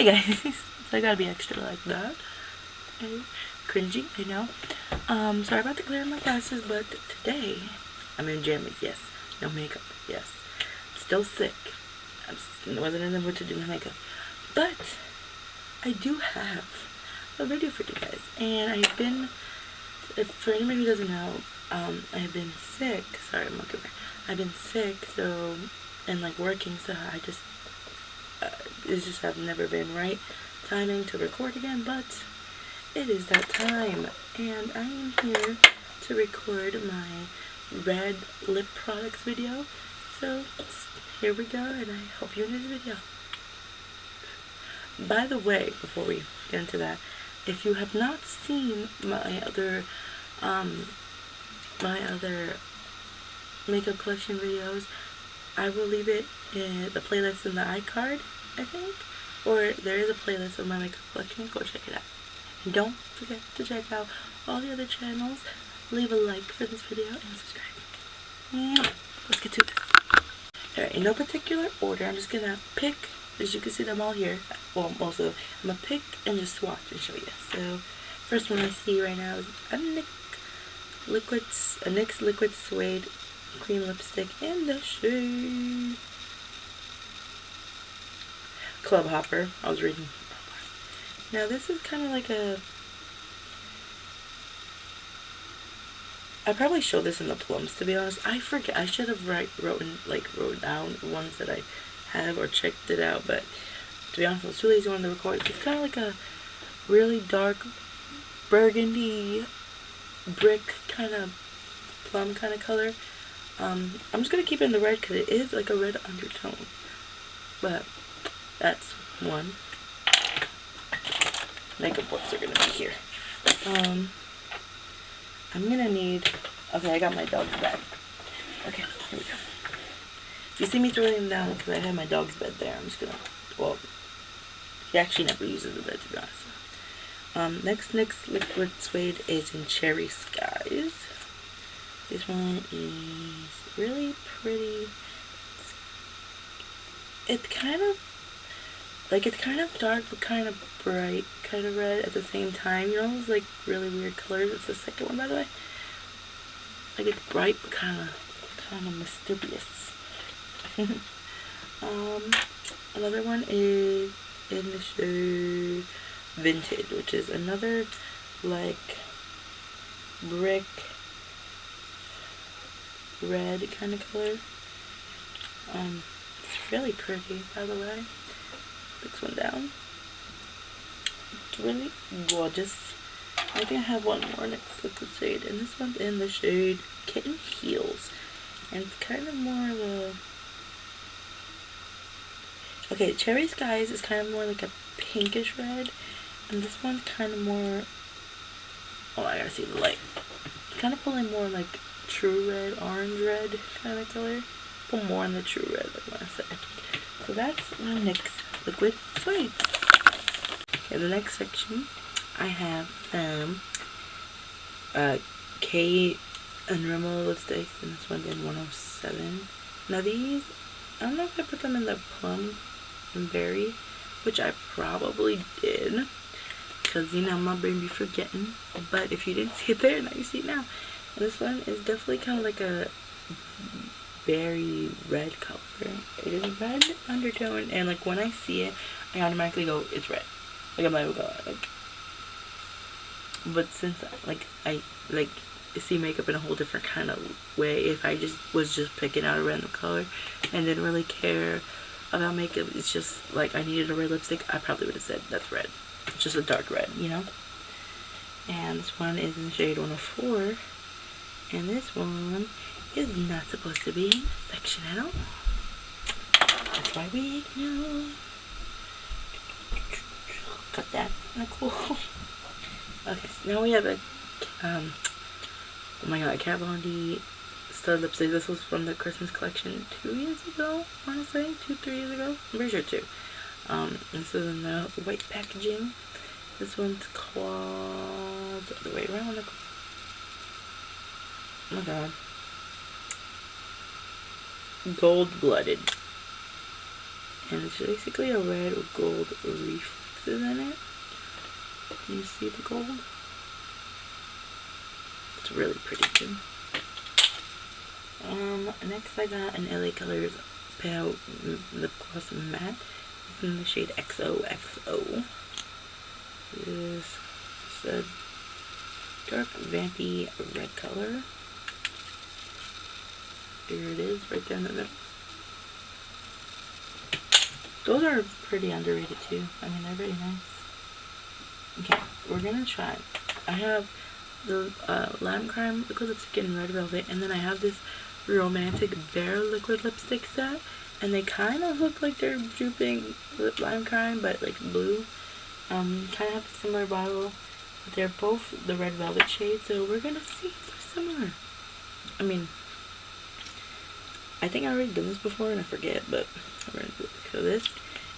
guys. So I gotta be extra like that. Okay. Cringy, I know. Sorry about the glare in my glasses, but today I'm in jammies, yes. No makeup, yes. Still sick. I wasn't in the mood to do my makeup. But I do have a video for you guys. And I've been, if for anybody who doesn't know, I've been sick. Sorry, I'm looking back. I've been sick, so, and like working, so I just, it's just have never been right timing to record again, but it is that time, and I am here to record my red lip products video. So here we go, and I hope you enjoy the video. By the way, before we get into that, if you have not seen my other makeup collection videos, I will leave it in the playlist in the iCard, I think, or there is a playlist of my makeup collection. Go check it out. And don't forget to check out all the other channels. Leave a like for this video and subscribe. Let's get to this. Alright, in no particular order, I'm just gonna pick, as you can see them all here, well, most of them. I'm gonna pick and just swatch and show you. So, first one I see right now is a NYX Liquid Suede Cream Lipstick in the shade Club Hopper. I was reading. Now this is kind of like a, I probably showed this in the plums, to be honest. I forget. I should have wrote down ones that I have or checked it out, but to be honest, I was too lazy to record. It's kind of like a really dark burgundy brick kind of plum kind of color. I'm just gonna keep it in the red because it is like a red undertone. But that's one. Makeup books are gonna be here. I'm gonna need, okay, I got my dog's bed. Okay, here we go. If you see me throwing him down because I have my dog's bed there, I'm just gonna, well, he actually never uses the bed, to be honest. Next NYX Liquid Suede is in Cherry Skies. This one is really pretty. It's kind of dark but kind of bright, kind of red at the same time. You know those like really weird colors? It's the second one, by the way. Like it's bright but kind of mysterious. Another one is in the shade Vintage, which is another like brick red kind of color. It's really pretty, by the way. This one down. It's really gorgeous. I think I have one more NYX Liquid Suede, and this one's in the shade Kitten Heels, and it's kind of more of a, okay, Cherry Skies is kind of more like a pinkish red, and this one's kind of more, oh, I gotta see the light. It's kind of pulling more like true red, orange red kind of color. Pull more on the true red, I want to say. So that's my NYX Liquid Suede. Okay, the next section, I have Kate and Rimmel lipsticks, and this one's in 107. Now these, I don't know if I put them in the plum and berry, which I probably did, because you know my brain be forgetting. But if you didn't see it there, now you see it now. And this one is definitely kind of like a berry red color. It is red undertone, and like when I see it, I automatically go, it's red. Like I'm like, oh, like. But since I see makeup in a whole different kind of way, if I was just picking out a random color and didn't really care about makeup, it's just like I needed a red lipstick, I probably would have said that's red. It's just a dark red, you know. And this one is in the shade 104, and this one is not supposed to be in this section at all. That's why we ignore. Cut that. Not cool. Okay, so now we have a oh my god, Kat Von D stud lipstick. This was from the Christmas collection 2 years ago, I want to say 2-3 years ago. I'm pretty sure 2. This is in the white packaging. This one's called the other way around. Oh my god, Gold Blooded. And it's basically a red with gold reflexes in it. Can you see the gold? It's really pretty too. Next I got an LA Colors Pale Lip Gloss Matte. It's in the shade XOXO. This is a dark vampy red color. Here it is, right there in the middle. Those are pretty underrated too. I mean, they're very nice. Okay, we're gonna try. I have the Lime Crime liquid lipstick in Red Velvet, and then I have this Romantic Bear liquid lipstick set, and they kind of look like they're duping Lime Crime, but like blue. Kind of have a similar bottle, but they're both the Red Velvet shade, so we're gonna see if they're similar. I mean, I think I already done this before and I forget, but we're gonna do it. So this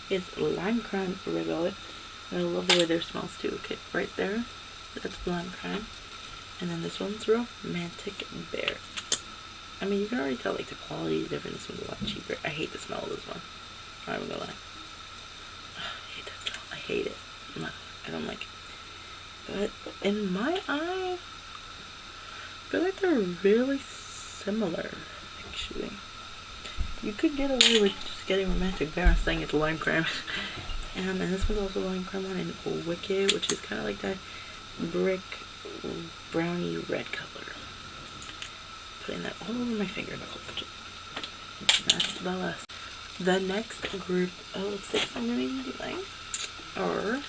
is Lime Crime Red Velvet, and I love the way their smells too. Okay, right there, that's Lime Crime, and then this one's Romantic Bear. I mean, you can already tell like the quality is different. This one's a lot cheaper. I hate the smell of this one. I'm not gonna lie. I hate that smell. I hate it. I don't like it. But in my eye, I feel like they're really similar, actually. You could get away with just getting Romantic Bear and saying it's Lime Crime. And this one's also Lime Crime one in Wicked, which is kind of like that brick brownie red color. Putting that all over my finger. That's the last. The next group of lipsticks I'm going to be doing are,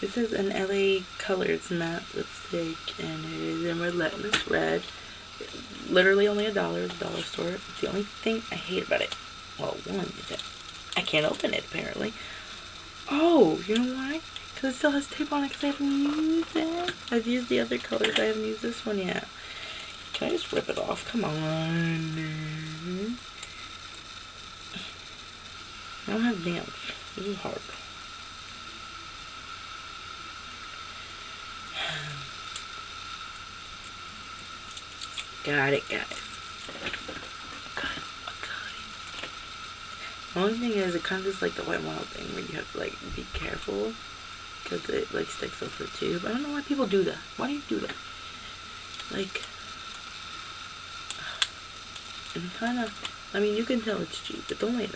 this is an LA Colors matte lipstick, and it is in Relentless Red. Literally only $1 at the dollar store. It's the only thing I hate about it. Well, one is that I can't open it apparently. Oh, you know why? Because it still has tape on it because I haven't used it. I've used the other colors. I haven't used this one yet. Can I just rip it off? Come on. I don't have nails. This is hard. Got it, guys. Got it. The only thing is, it kind of is like the white model thing where you have to like be careful because it like sticks up the tube. I don't know why people do that. Why do you do that? Like, and kind of, I mean, you can tell it's cheap. It's only $1.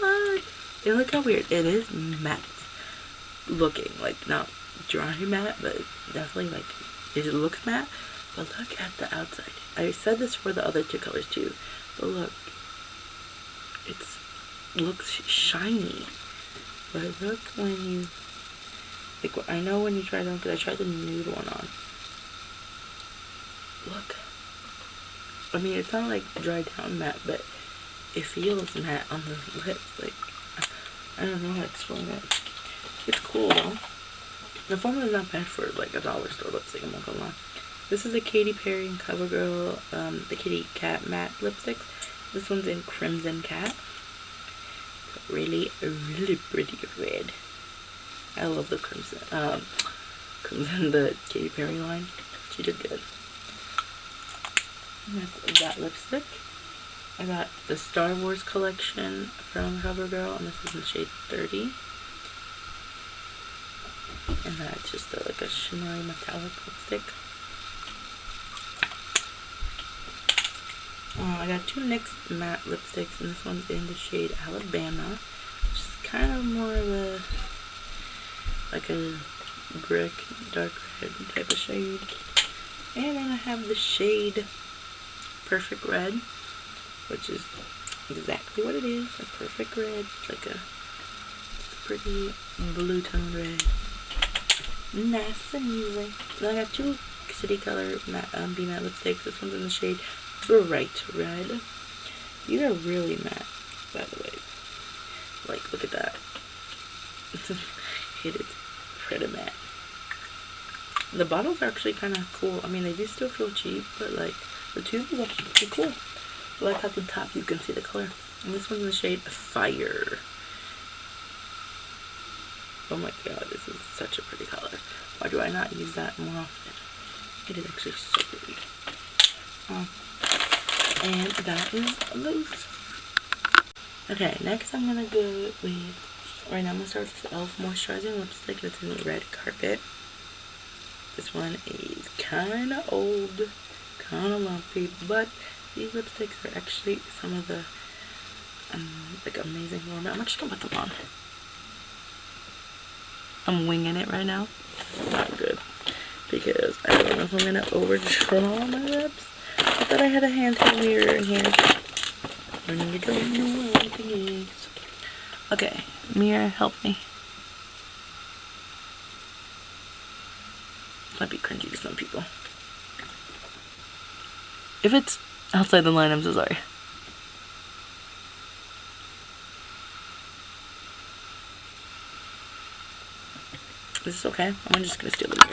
What? And look how weird it is. Matte looking, like not dry matte, but definitely like it looks matte. But look at the outside. I said this for the other two colors too, but look, it looks shiny. But look when you, like, I know when you try them, because I tried the nude one on. Look. I mean, it's not like dried down matte, but it feels matte on the lips. Like, I don't know how to explain it. It's cool though. The formula is not bad for like a dollar store lipstick, I'm not gonna lie. This is a Katy Perry and CoverGirl, the Kitty Cat matte lipsticks. This one's in Crimson Cat. It's really, really pretty red. I love the crimson, the Katy Perry line. She did good. And that's that lipstick. I got the Star Wars collection from CoverGirl, and this is in shade 30. And that's just like a shimmery metallic lipstick. I got two NYX matte lipsticks, and this one's in the shade Alabama, which is kind of more of a, like a brick, dark red type of shade. And then I have the shade Perfect Red, which is exactly what it is, a perfect red. It's like a pretty blue tone red. Nice and easy. Then I got two City Color matte, B matte lipsticks. This one's in the shade Bright Red. These are really matte, by the way. Like, look at that. It is pretty matte. The bottles are actually kind of cool. I mean, they do still feel cheap, but like the tube is actually pretty cool. I like at the top you can see the color. And this one's in the shade Fire. Oh my god, this is such a pretty color. Why do I not use that more often? It is actually so pretty. And that is those. Okay, next I'm gonna go with, right now I'm gonna start with this e.l.f. moisturizing lipstick. It's in Red Carpet. This one is kinda old, kinda lumpy, but these lipsticks are actually some of the like amazing format. I'm actually gonna put them on. I'm winging it right now. Not good, because I don't know if I'm gonna over draw my lips. I thought I had a handheld mirror in here. When you don't know what anything is. Okay, mirror, help me. Might be cringy to some people. If it's outside the line, I'm so sorry. Is this okay? I'm just gonna steal the mirror.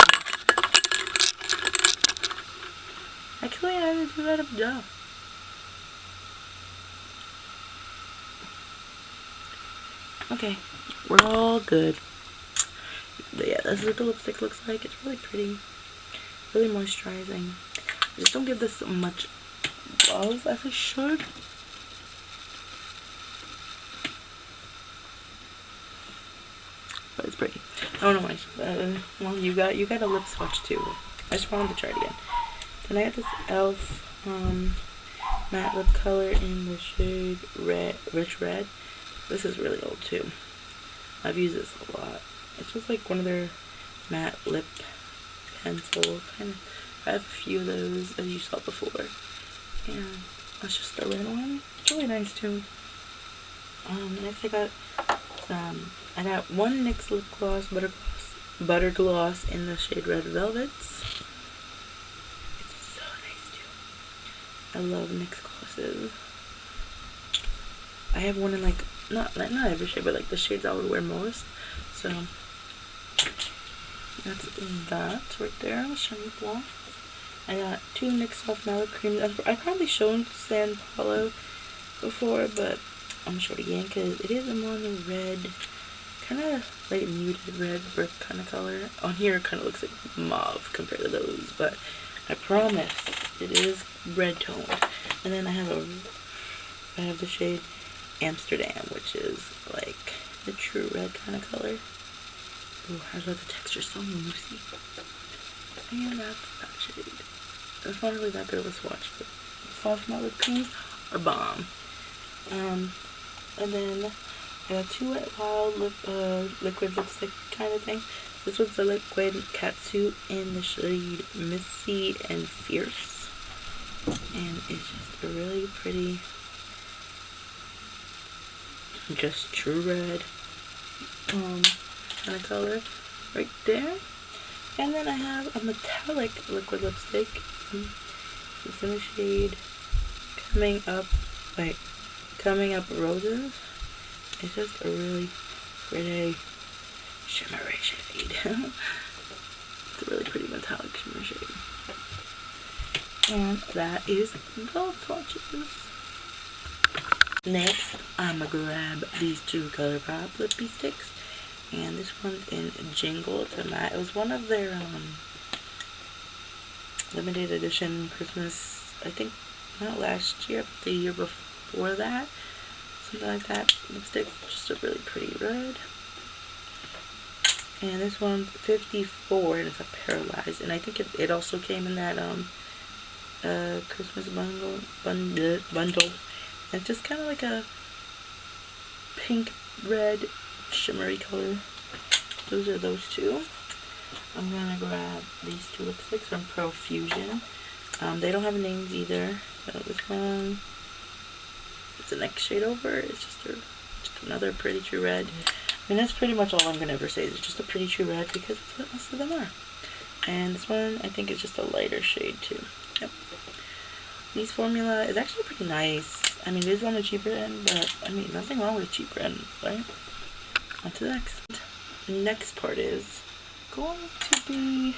Actually, I didn't do that of a job. Okay, we're all good. But yeah, that's what the lipstick looks like. It's really pretty, really moisturizing. I just don't give this much love as I should. But it's pretty. I don't know why. Well, you got a lip swatch too. I just wanted to try it again. Then I got this e.l.f. Matte lip color in the shade Rich Red. This is really old too. I've used this a lot. It's just like one of their matte lip pencil kind of. I have a few of those, as you saw before. And that's just the red one. It's really nice too. Next I got one NYX lip gloss, butter gloss in the shade Red Velvets. It's so nice too. I love NYX glosses. I have one in like not every shade, but like the shades I would wear most. So that's that right there. I'll show you gloss. I got two NYX Soft Mallow Creams. I've probably shown San Paulo before, but I'm gonna show it again because it is more in the red, kind of like muted red brick kind of color. On here it kind of looks like mauve compared to those, but I promise it is red toned. And then I have the shade Amsterdam, which is like the true red kind of color. Ooh, I love the texture, so moussey. And that's that shade. It's not really that good of a swatch, but soft matte lip creams are bomb. And then I got two Wet Wild liquid lipstick kind of thing. This one's the liquid catsuit in the shade Missy and Fierce, and it's just a really pretty, just true red kind of color right there. And then I have a metallic liquid lipstick. It's in the shade Coming Up Roses. It's just a really pretty shimmery shade. It's a really pretty metallic shimmer shade. And that is the swatches. Next, I'm gonna grab these two ColourPop lippy sticks. And this one's in Jingle. It's a matte. It was one of their limited edition Christmas, I think not last year, but the year before that. Something like that. Lipstick, just a really pretty red. And this one's 54 and it's a Paralyzed. And I think it also came in that Christmas bundle. And it's just kind of like a pink red shimmery color. Those are those two. I'm gonna grab these two lipsticks from Profusion. They don't have names either. So this one, it's the next shade over. It's just another pretty true red. I mean, that's pretty much all I'm gonna ever say. It's just a pretty true red because that's what most of them are. And this one, I think, is just a lighter shade too. Yep. These formula is actually pretty nice. I mean, it is on the cheaper end, but I mean, nothing wrong with cheaper end, right? On to the next. The next part is going to be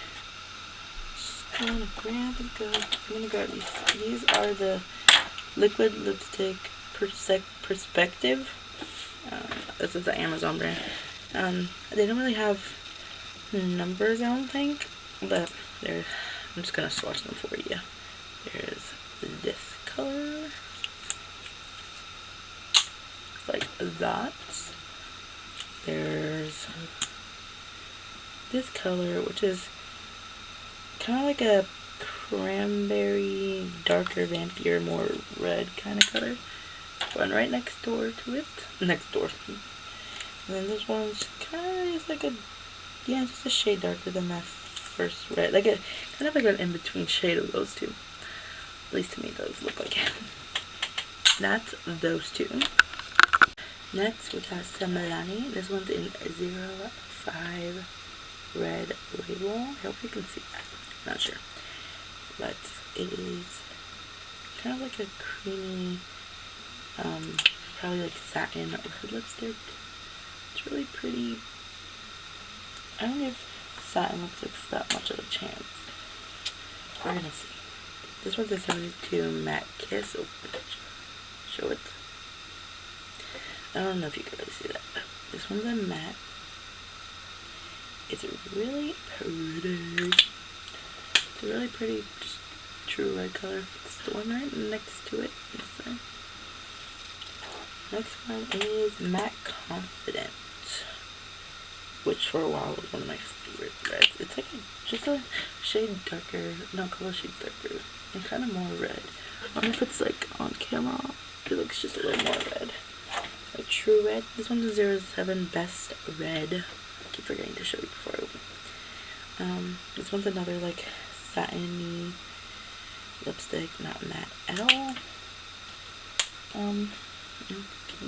I'm gonna grab these. These are the liquid lipstick Perspective. This is the Amazon brand. They don't really have numbers, I don't think, but I'm just gonna swatch them for you. There's this color. It's dots. There's this color, which is kind of like a cranberry, darker, vampier, more red kind of color. One right next door to it. Next door. And then this one's kind of like a, yeah, just a shade darker than that first red. Like a kind of like an in-between shade of those two. At least to me those look like it. That's those two. Next we got some Milani. This one's in 05 red label. I hope you can see that. Not sure. But it is kind of like a creamy, probably like satin red lipstick. It's really pretty. I don't know if satin lipstick's that much of a chance. We're gonna see. This one's a 72 matte kiss. Oh, show it. I don't know if you can really see that. This one's a matte. It's really pretty. It's a really pretty, just true red color. It's the one right next to it. This side. Next one is Matte Confident, which for a while was one of my favorite reds. It's like just a shade darker, no, a couple shades darker, and kind of more red. I don't know if it's like on camera, it looks just a little more red. Like true red. This one's a 07 Best Red. I keep forgetting to show you before I open. This one's another like satiny lipstick, not matte at all.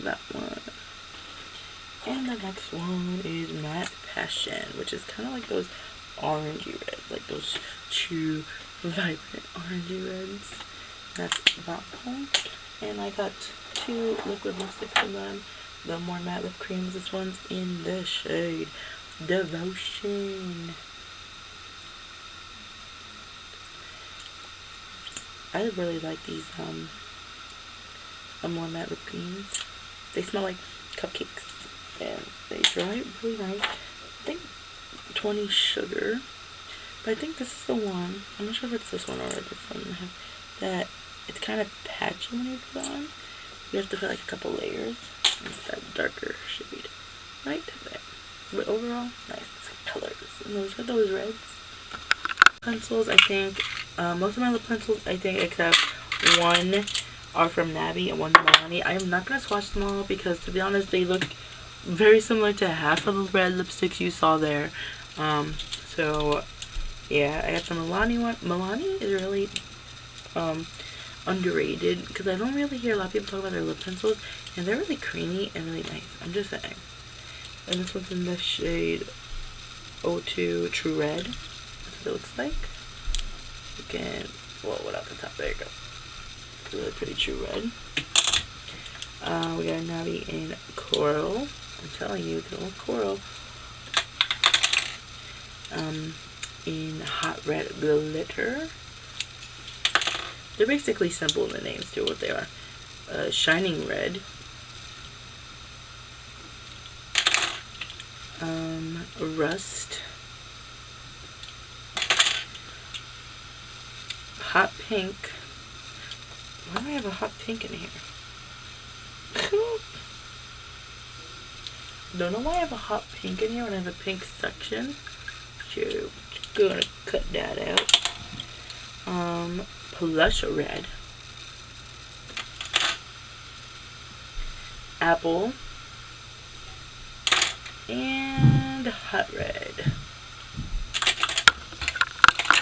That one. And the next one is Matte Passion, which is kind of like those orangey reds, like those true vibrant orangey reds. That's that one. And I got two liquid lipsticks from them, the more matte lip creams. This one's in the shade Devotion. I really like these more matte lip creams. They smell like cupcakes and they dry really nice. I think 20 sugar, but I think this is the one. I'm not sure if it's this one or a different one. That it's kind of patchy when you put it on. You have to put like a couple layers. It's that darker shade right there. But overall, nice colors. And those are those reds. Pencils, I think most of my lip pencils, I think except one, are from Nabi and one's Milani. I am not going to swatch them all because, to be honest, they look very similar to half of the red lipsticks you saw there. So yeah, I got the Milani one. Milani is really underrated because I don't really hear a lot of people talk about their lip pencils, and they're really creamy and really nice. I'm just saying. And this one's in the shade 02 True Red. That's what it looks like. Again, well, without the top, there you go. It's a really pretty True Red. We got Nabi in Coral. I'm telling you, it's all coral. In Hot Red Glitter. They're basically simple in the names too, what they are. Shining Red. Rust. Hot Pink. Why do I have a hot pink in here? Don't know why I have a hot pink in here when I have a pink section. So, gonna cut that out. Plush Red. Apple. And Hot Red.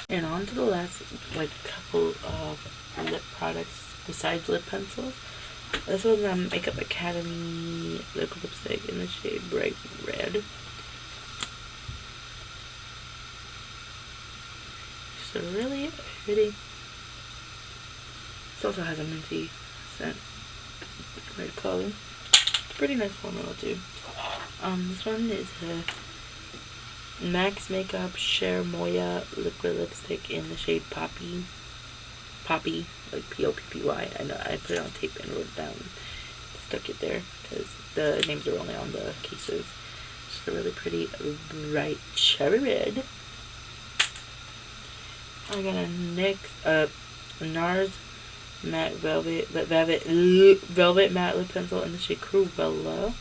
And on to the last, like, couple of lip products besides lip pencils. This was Makeup Academy liquid lipstick in the shade Bright Red. Just a really pretty. This also has a minty scent, red color. It's a pretty nice formula too. This one is a Max Makeup Cher Moya liquid lipstick in the shade Poppy, like Poppy. I know I put it on tape and wrote it down, stuck it there because the names are only on the cases. Just a really pretty bright cherry red. I got a NARS matte velvet matte lip pencil in the shade Cruella.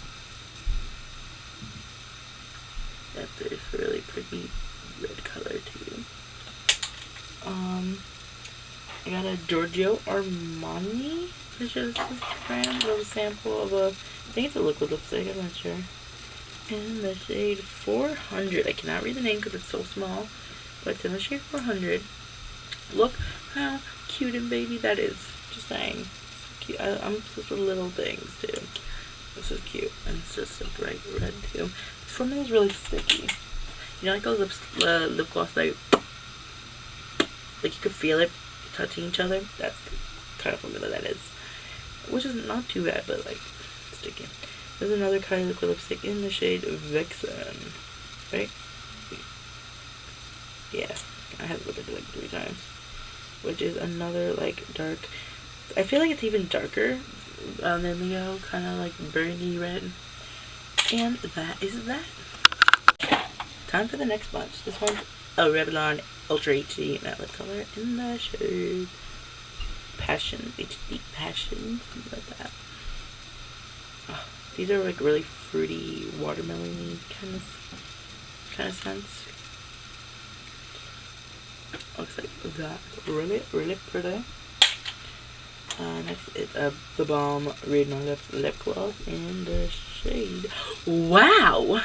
That's this really pretty red color too. I got a Giorgio Armani, which is this brand, a little sample of I think it's a liquid lipstick, I'm not sure. In the shade 400. I cannot read the name because it's so small, but it's in the shade 400. Look how cute and baby that is. Just saying. So cute. I'm obsessed with little things too. This is cute. And it's just a bright red too. This formula is really sticky. You know, like those lip gloss that like you could feel it touching each other? That's the kind of formula that is. Which is not too bad, but like sticky. There's another Kylie liquid lipstick in the shade Vixen. Right? Yeah. I had to look at it like 3 times. Which is another like dark. I feel like it's even darker than Leo, kind of like burgundy red. And that is that. Time for the next bunch. This one's a Revlon Ultra HD matte lip color in the shade Passion, HD Passion, something like that. Oh, these are like really fruity, watermelon-y kind of scents. Looks like that. Really, really pretty. Next is The Balm Read My Lips lip gloss in the shade. Wow!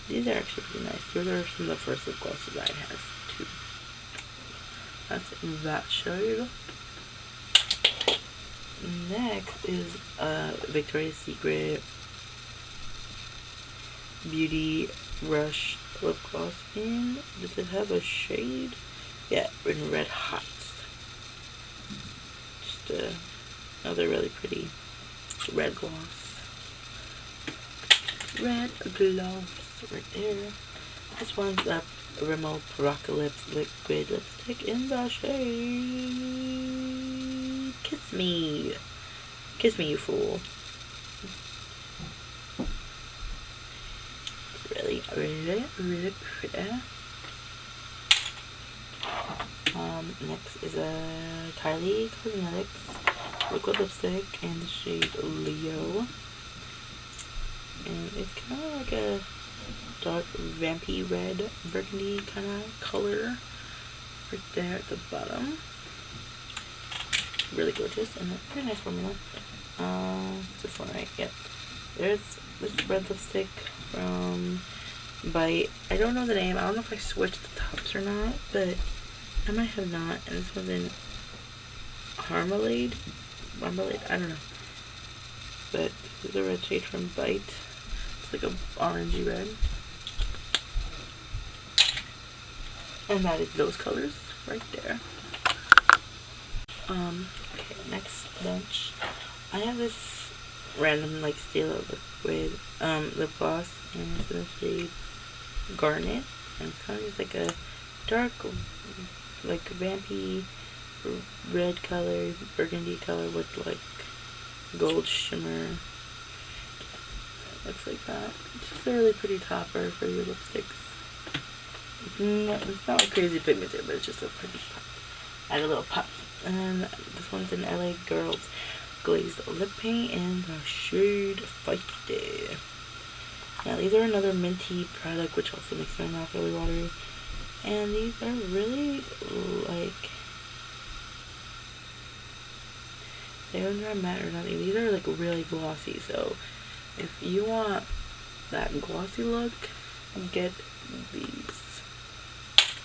These are actually pretty nice. These are some of the first lip glosses I have too. That's that shade. Next is Victoria's Secret Beauty Rush lip gloss in. Does it have a shade? Yeah, in Red Hot. Just another really pretty red gloss. Red gloss right there. This one's a Rimmel Apocalypse liquid lipstick in the shade Kiss Me. Kiss Me, you fool. Really, really, really pretty. Next is a Kylie Cosmetics liquid lipstick in the shade Leo. And it's kind of like a dark vampy red burgundy kind of color right there at the bottom. Really gorgeous and a pretty nice formula. This one right, yep. There's this red lipstick from Bite. I don't know the name. I don't know if I switched the tops or not, but I might have not. And this one's in Marmalade, I don't know. But this is a red shade from Bite. It's like a orangey red. And that is those colors right there. Okay, next bunch. I have this random like Stila liquid lip gloss and it's in the shade Garnet. And it's kind of just like a dark, like vampy red color, burgundy color with like gold shimmer. It looks like that. It's just a really pretty topper for your lipsticks. It's not like crazy pigmented, but it's just a pretty pop. Add a little pop. And this one's an LA Girls glazed lip paint in the shade Feisty. Now these are another minty product which also makes my mouth really watery. And these are really like, they don't dry matte or nothing. These are like really glossy. So if you want that glossy look, get these.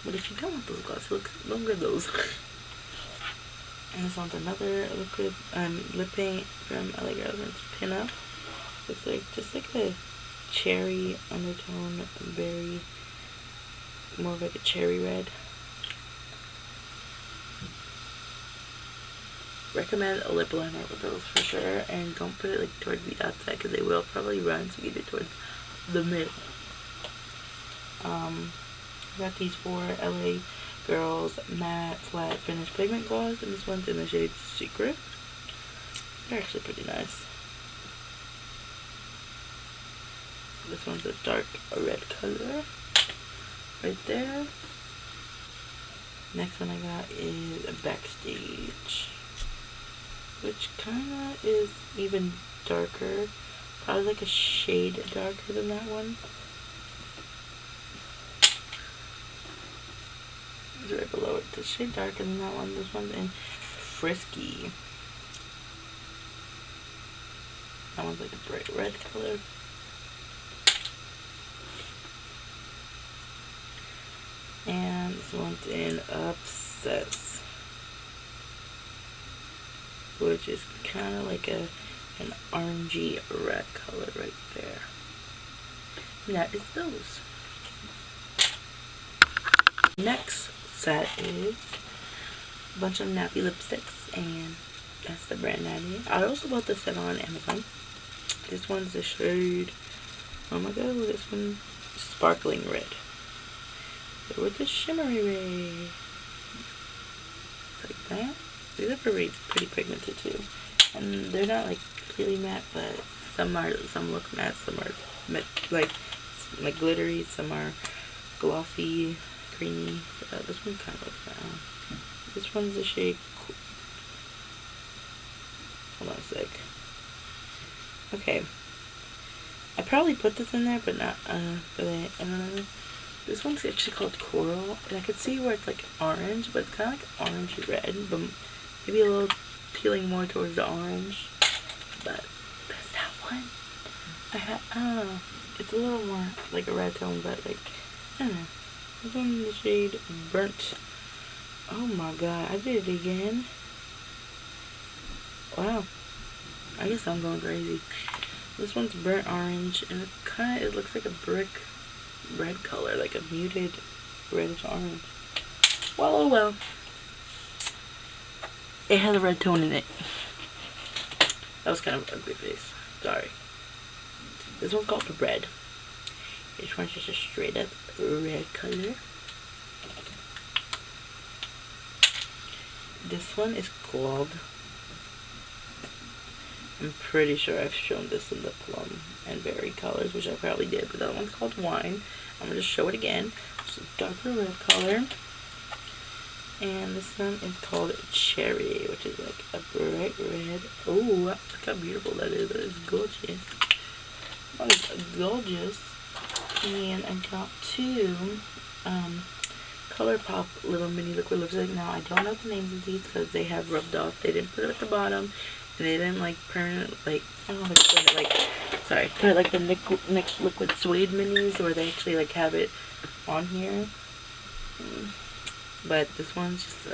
But if you don't want those glossy looks, don't get those. And this one's another liquid lip paint from LA Girls. It's Pin Up. It's like just like a cherry undertone, very more of like a cherry red. Recommend a lip liner with those for sure, and don't put it like towards the outside because they will probably run, so get it towards the middle. I got these 4 LA Girls matte flat finish pigment gloss, and this one's in the shade Secret. They're actually pretty nice. This one's a dark red color right there. Next one I got is Backstage. which kind of is even darker. Probably like a shade darker than that one. It's right below it. It's a shade darker than that one. This one's in Frisky. That one's like a bright red color. And this one's in Obsess, which is kind of like an orangey red color right there. And that is those. Next set is a bunch of nappy lipsticks, and that's the brand Natty. I also bought this set on Amazon. This one's the shade, oh my god, this one, Sparkling Red. With the shimmery ray. Like that. These are pretty pigmented too. And they're not like completely matte, but some look matte, some are like glittery, some are glossy, creamy. This one kind of looks matte. This one's the shade hold on a sec. Okay. I probably put this in there, but not but I don't know. This one's actually called Coral, and I could see where it's like orange, but it's kind of like orangey red, but maybe a little peeling more towards the orange. But that's that one. I don't know. It's a little more like a red tone, but like, I don't know. This one is the shade Burnt. Oh my god, I did it again. Wow. I guess I'm going crazy. This one's Burnt Orange, and it looks like a brick red color, like a muted reddish orange. Well, oh well. It has a red tone in it. That was kind of an ugly face. Sorry. This one's called Red. This one's just a straight up red color. This one is called, I'm pretty sure I've shown this in the plum and berry colors, which I probably did, but that one's called Wine. I'm going to show it again. It's a darker red color. And this one is called Cherry, which is like a bright red. Oh, look how beautiful that is. That is gorgeous. That is gorgeous. And I got two ColourPop little mini liquid lipstick. Now, I don't know the names of these because they have rubbed off. They didn't put it at the bottom. And they didn't like permanent, like, I don't know if it's like, sorry, put it like the NYX Liquid Suede minis, where they actually like have it on here. But this one's just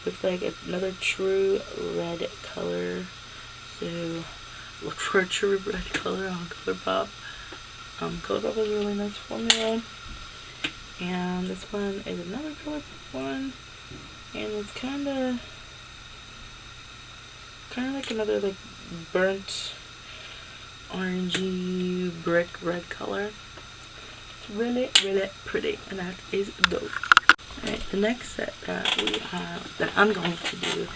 looks like another true red color. So look for a true red color on ColourPop. ColourPop is a really nice formula. And this one is another ColourPop one, and it's kind of like another like burnt orangey brick red color. It's really pretty, and that is dope. Alright, the next set that I'm going to do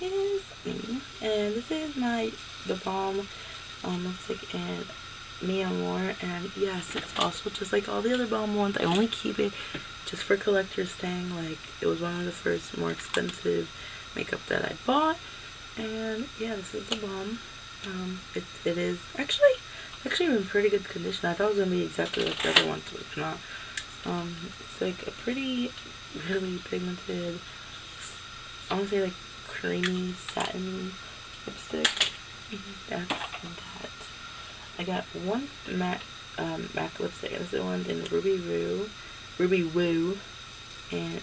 is me, and this is the Balm lipstick in Me More, and yes, it's also just like all the other Balm ones. I only keep it just for collector's thing. Like, it was one of the first more expensive makeup that I bought. And yeah, this is the Balm. It is actually in pretty good condition. I thought it was gonna be exactly like the other ones, but it's not. It's like a pretty, really pigmented, I want to say like creamy satin lipstick. That's that. I got one matte lipstick. This is the one in Ruby Woo, and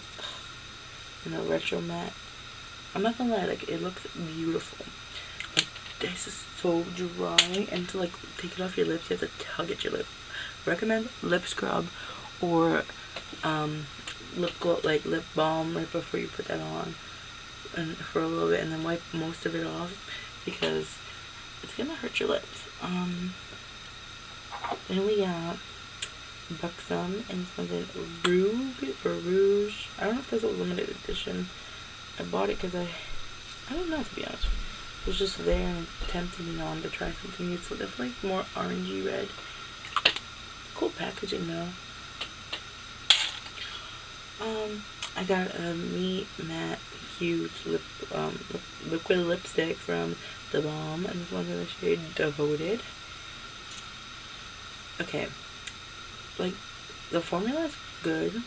a retro matte. I'm not gonna lie, like, it looks beautiful. Like, this is so dry, and to like take it off your lips, you have to tug at your lip. Recommend lip scrub or lip balm right before you put that on, and for a little bit, and then wipe most of it off, because it's gonna hurt your lips. Then we got Buxom, and this one's in Rouge. I don't know if this is a limited edition. I bought it because I don't know, to be honest. It was just there and tempted me on to try something new. It's definitely more orangey red. Cool packaging though. I got a Me Matte cute liquid lipstick from The Balm, and this one's in the shade Devoted. Okay, like, the formula is good,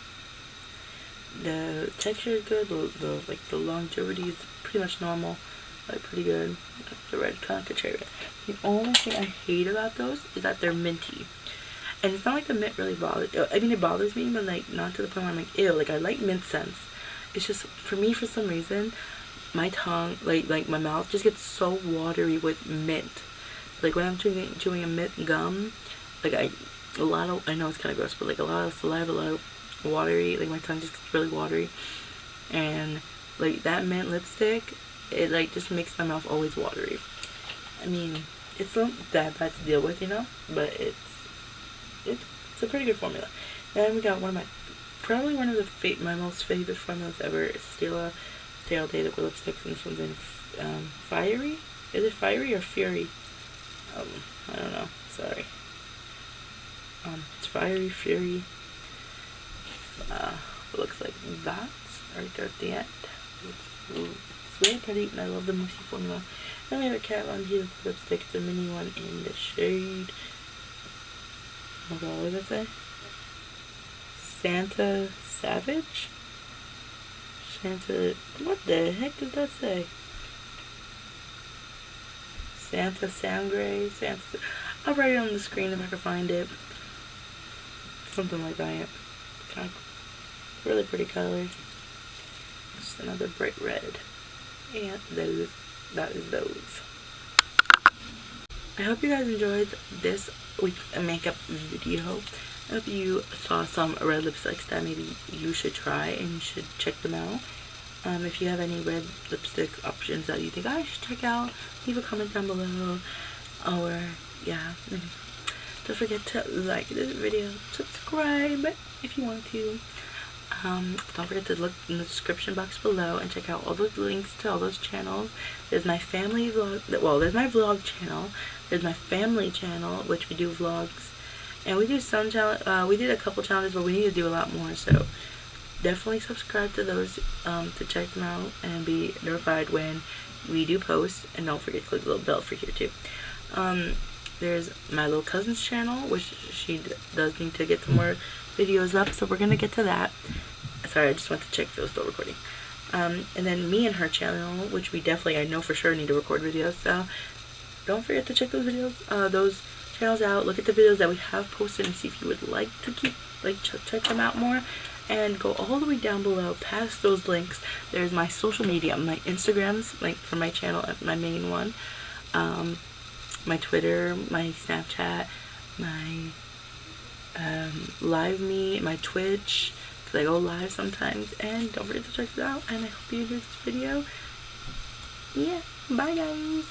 the texture is good, the longevity is pretty much normal, like pretty good. The red kind of like a cherry. The only thing I hate about those is that they're minty. And it's not like the mint really bothers, I mean, it bothers me, but like not to the point where I'm like, ew, like I like mint scents. It's just, for me, for some reason, my tongue, like my mouth just gets so watery with mint. Like when I'm chewing a mint gum, like I know it's kind of gross, but like a lot of saliva, a lot of watery, like my tongue just gets really watery. And like that mint lipstick, it like just makes my mouth always watery. I mean, it's not that bad to deal with, you know, but it's a pretty good formula. Then we got probably one of my most favorite formulas ever is Stila Stale Day Liquid Lipsticks, and this one's in Fiery? Is it Fiery or Fury? I don't know, sorry. It's Fiery, Fury. It looks like that right there at the end. It's really pretty, and I love the Moosey formula. Then we have a Kat Von D lipstick. It's a mini one in the shade, oh god, what does that say? Santa Savage? Santa, what the heck does that say? Santa Sangre? I'll write it on the screen if I can find it. Something like that. Kind of really pretty color. Just another bright red. And that is those. I hope you guys enjoyed this week makeup video. I hope you saw some red lipsticks that maybe you should try and you should check them out. If you have any red lipstick options that you think I should check out, leave a comment down below. Or yeah, don't forget to like this video, subscribe if you want to. Don't forget to look in the description box below and check out all those links to all those channels. There's my family vlog, well, there's my vlog channel, there's my family channel, which we do vlogs, and we do some challenge, we did a couple challenges, but we need to do a lot more, so definitely subscribe to those to check them out and be notified when we do post, and don't forget to click the little bell for here too. There's my little cousin's channel, which she does need to get some more videos up, so we're gonna get to that. Sorry, I just went to check if it was still recording. And then me and her channel, which we definitely, I know for sure, need to record videos, so don't forget to check those videos, those channels out. Look at the videos that we have posted and see if you would like to keep, check them out more. And go all the way down below, past those links. There's my social media, my Instagrams, like for my channel, my main one, my Twitter, my Snapchat, my Live Me, my Twitch, because I go live sometimes. And don't forget to check it out, and I hope you enjoyed this video. Yeah, bye guys.